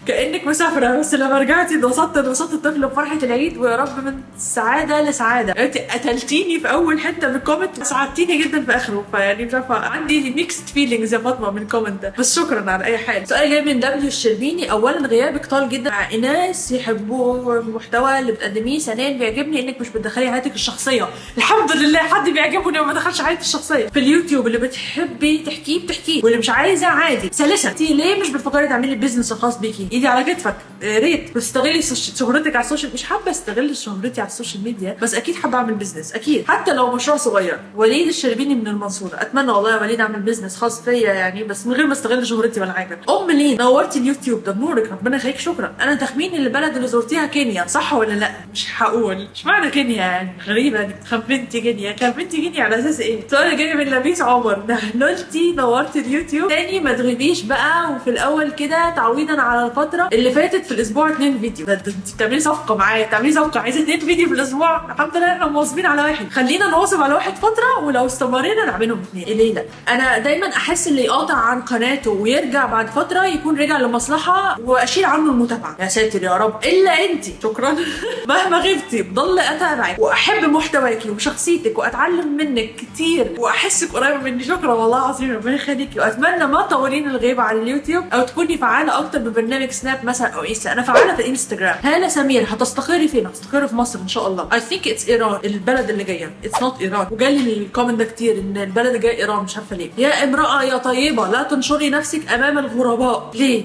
كانك مسافره، بس لما رجعتي اتبسطت الطفل بفرحه العيد، ويا رب من سعاده لسعاده. انت قتلتيني في اول حته من الكومنت، ساعدتيني جدا في اخره، فيعني مش عارفه، عندي ميكست فيلينجز يا فاطمه من الكومنت ده، بس شكرا على اي حال. سؤال جاي من دبليو الشربيني. اولا غيابك طال جدا مع ناس يحبوا المحتوى اللي بتقدميه، ثانيا بيعجبني انك مش بتدخلي حياتك الشخصيه. الحمد لله حد بيعجبني وما دخلش حياتي الشخصيه في اليوتيوب. اللي بتحبي تحكيه بتحكيه، واللي مش عايزه عادي. ثالثا انت ليه مش بتفكري تعملي البيزنس الخاص بيكي؟ ايدي على كتفك، يا ريت تستغلي شهرتك على السوشيال. مش حابه استغل شهرتي على السوشيال ميديا، بس اكيد حابه اعمل بزنس، اكيد حتى لو مشروع صغير. وليد الشربيني من المنصوره، اتمنى والله يا وليد اعمل بزنس خاص فيا يعني، بس من غير ما استغل شهرتي ولا حاجه. لين نورتي اليوتيوب، ده بنورك، ربنا يخليك، شكرا. انا تخميني البلد اللي زرتيها كينيا، صح ولا لا؟ مش هقول. اشمعنى كينيا يعني؟ غريبه دي. خمنتي كينيا، كينيا على اساس ايه؟ السؤال جاي من لبيس عمر. نهلتي نورتي اليوتيوب تاني، ما تغيبيش بقى. وفي الاول كده تعويضا على الفتره اللي فاتت، في الاسبوع 2 فيديو. ده انت بتعملي صفقه معايا، بتعملي صفقه، عايزه 2 فيديو في الاسبوع. الحمد لله احنا مواظبين على واحد، خلينا نواظب على واحد فتره، ولو استمرينا نعملهم 2. ليه لا؟ انا دايما احس اللي يقاطع عن قناته ويرجع بعد فتره يكون رجع لمصلحه، واشيل عنه المتابعه. يا ساتر يا رب، الا انت، شكرا. مهما غبتي بضل اتابعك واحب محتواكي وشخصيتك واتعلم منك كتير واحسك قريبه مني. شكرا والله العظيم، ربنا يخليكي. واتمنى ما تطولين الغيبه على اليوتيوب، او تكوني فعاله اكتر ببرنامج سناب مثلا او انستا. انا فعاله في الانستجرام. هاله سمير، هتستقري فين؟ هتستقري في مصر ان شاء الله. اي ثينك اتس ايران البلد اللي جايه، اتس نوت ايران. وجالي الكومنت ده كتير ان البلد اللي جايه ايران، مش عارفه ليه. يا امراه يا طيبه، لا تنشري نفسك امام الغرباء. ليه؟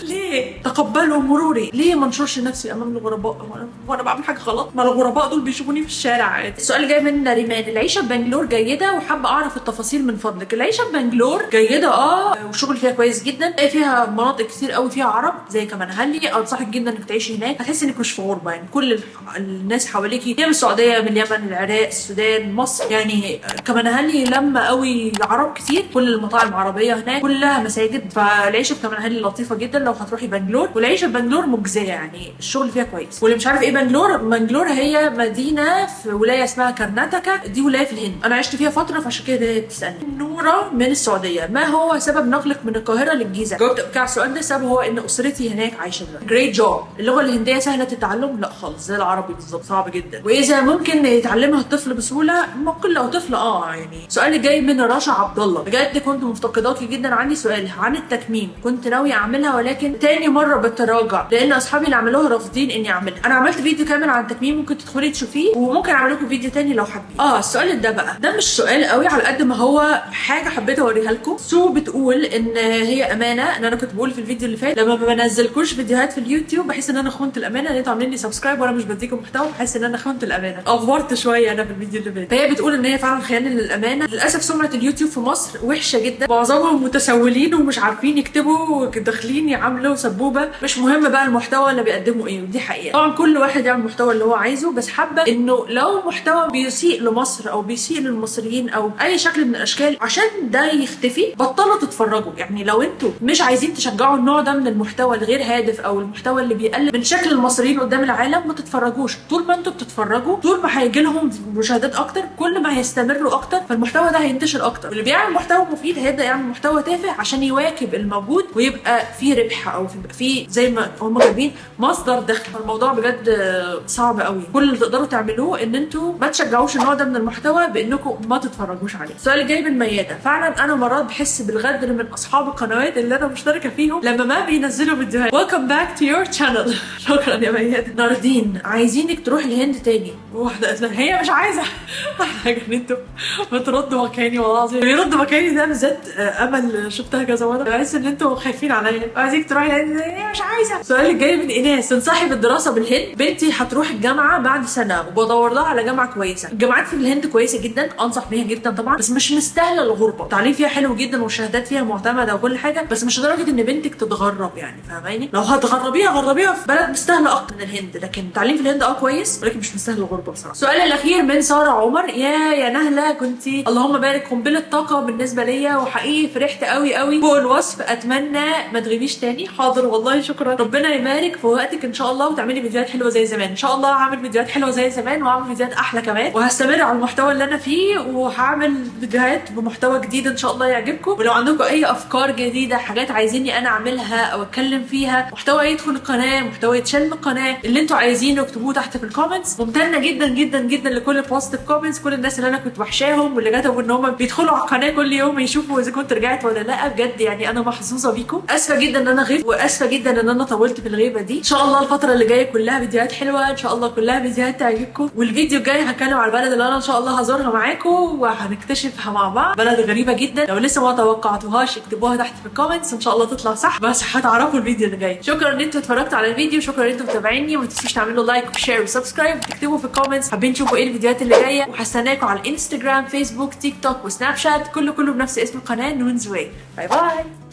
ليه؟ تقبلوا مروري. ليه ما انشرش نفسي امام الغرباء؟ وانا بعمل حاجه غلط؟ ما الغرباء دول بيشوفوني في الشارع عادي. السؤال جاي من ريمان. العيشه في بنجلور جيده، وحابه اعرف التفاصيل من فضلك. العيشه في بنجلور جيده والشغل فيها كويس جدا. فيها مناطق كتير قوي فيها عرب زي كمانهالي. انصحك جدا انك تعيشي هناك، هتحسي انك مش في غربه يعني. كل الناس حواليكي يا من السعوديه، من اليمن، العراق، السودان، مصر يعني. كمانهالي لما قوي عرب كتير، كل المطاعم عربيه هناك، كلها مساجد. فالعيشه في كمانهالي لطيفه جدا لو هتروحي بنجلور. والعيشه في بنجلور مجزيه يعني، الشغل فيها كويس. واللي مش عارف ايه بنجلور هي مدينه في ولايه اسمها كرناتاكا، دي ولايه في الهند. انا عشت فيها فتره، فعشان كده بتسالني. نوره من السعوديه، ما هو سبب نقلك من القاهره للجيزه؟ جاوبت على السؤال ده. سبب هو ان اسرتي هناك عايشه دلوقتي. جريت جوب. اللغه الهنديه سهله التعلم؟ لا خالص، زي العربي بالظبط، صعب جدا. واذا ممكن يتعلمها الطفل بسهوله؟ ممكن لو طفل يعني. السؤال اللي جاي من رشا عبد الله. بجد كنت مفتقداكي جدا. عندي سؤال عن التكميم، كنت ناويه اعملها ولكن تاني مره بتراجع لان اصحابي اللي عملوها رافضين اني اعملها. انا عملت فيديو كامل عن التكميم، ممكن تدخلي تشوفيه، وممكن اعمل لكم فيديو تاني لو حابين. السؤال ده بقى، ده مش سؤال قوي على قد ما هو حاجه حبيت اوريها لكم. سو بتقول ان هي امانه، ان انا كنت بقول في الفيديو اللي فات لما ما بنزلكوش فيديوهات في اليوتيوب بحس ان انا خنت الامانه، ان انتوا عاملين لي سبسكرايب وانا مش بديكم محتوى، بحس ان انا خنت الامانه. افورت شويه انا في الفيديو اللي فات. فهي بتقول ان هي فعلا خيانه للامانه. للاسف سمعه اليوتيوب في مصر وحشه جدا، معظمهم متسولين ومش عارفين يكتبوا، داخلين يعملوا سبوبه. مش مهم بقى المحتوى اللي بيقدموا ايه، ودي حقيقه. طبعا كل واحد يعمل المحتوى اللي هو عايزه، بس حابه انه لو محتوى بيسيء لمصر او بيسيء للمصريين او اي شكل من الاشكال، عشان ده يختفي بطلوا تتفرجوا. يعني لو انتوا مش عايزين تشجعوا النوع ده من المحتوى الغير هادف او المحتوى اللي بيقلل من شكل المصريين قدام العالم، ما تتفرجوش. طول ما انتوا بتتفرجوا، طول ما هيجي لهم مشاهدات اكتر، كل ما هيستمروا اكتر، فالمحتوى ده هينتشر اكتر. اللي بيعمل محتوى مفيد هيبدا يعمل محتوى تافه عشان يواكب الموجود ويبقى فيه ربح، او يبقى فيه زي ما هم جايبين مصدر دخل. الموضوع بجد صعب قوي. كل اللي تقدروا تعملوه ان انتوا ما تشجعوش النوع ده من المحتوى بانكم ما تتفرجوش عليه. السؤال اللي جاي من ميادة. فعلا انا مرات بحس بالغدر من اصحاب القنوات اللي انا مشتركه فيهم لما ما بينزلوا فيديوهات. Welcome back to your channel. شكرا يا ميادة. ناردين، عايزينك تروح الهند تاني. واحده قالت هي مش عايزه. حاجه ان انتوا بتردوا مكاني، والله العظيم بيرد مكاني ده بالذات. امل شفتها كذا مره، بحس ان انتوا خايفين عليا. عايزيك تروحي الهند، هي مش عايزه. السؤال اللي جاي من ايناس. تنصحي بالدراسه بالهند؟ بنتي هتروح الجامعه بعد سنه وبدور لها على جامعه كويسه. الجامعات في الهند كويسه جدا، انصح بيها جدا طبعا، بس مش مستاهله الغربه. التعليم فيها حلو جدا والشهادات فيها معتمده وكل حاجه، بس مش لدرجه ان بنتك تتغرب يعني، فاهماني؟ لو هتغربيها غربيها في بلد مستاهله اكتر من الهند، لكن التعليم في الهند كويس ولكن مش مستاهل الغربه بصراحه. السؤال الاخير من ساره عمر. يا نهله، كنتي اللهم بارك قنبله طاقه بالنسبه ليا، وحقيقي فرحت قوي فوق الوصف. اتمنى ما تغيبيش تاني. حاضر والله، شكرا. ربنا يبارك في وقتك ان شاء الله، وتعملي فيديوهات حلوه زي زمان. ان شاء الله هعمل فيديوهات حلوه زي زمان، وهعمل فيديوهات احلى كمان، وهستمر على المحتوى اللي انا فيه، وهعمل فيديوهات بمحتوى جديد ان شاء الله يعجبكم. ولو عندكم اي افكار جديده، حاجات عايزيني انا اعملها او اتكلم فيها، محتوى يدخل القناه، محتوى يتشال من القناه، اللي انتوا عايزينه اكتبوه تحت في الكومنتس. ممتنه جدا جدا جدا لكل البوزيتيف كومنتس، كل الناس اللي انا كنت وحشاهم واللي كتبوا ان هم بيدخلوا على القناه كل يوم يشوفوا اذا كنت رجعت ولا لا. بجد يعني انا محظوظه بيكم. اسفه جدا ان انا غبت، واسفه جدا ان انا طولت في الغيبه دي. ان شاء الله الفتره اللي جايه كلها فيديوهات حلوه، ان شاء الله كلها فيديوهات تعجبكم. والفيديو الجاي هتكلم على البلد اللي انا ان شاء الله هزورها معاكم وهنكتشفها مع بعض. بلد غريبه جدا، لو لسه ما توقعتوهاش اكتبوها تحت في الكومنتس، ان شاء الله تطلع صح، بس هتعرفوا الفيديو اللي جاي. شكرا ان انتوا اتفرجتوا على الفيديو، شكرا ان انتوا متابعيني، وما تنسوش تعملوا لايك وشير وسبسكرايب، وتكتبوا في الكومنتس حابين تشوفوا ايه الفيديوهات اللي جايه. وهستناكم على الانستجرام، فيسبوك، تيك توك وسناب شات، كله بنفس اسم القناه نونز واي. باي باي.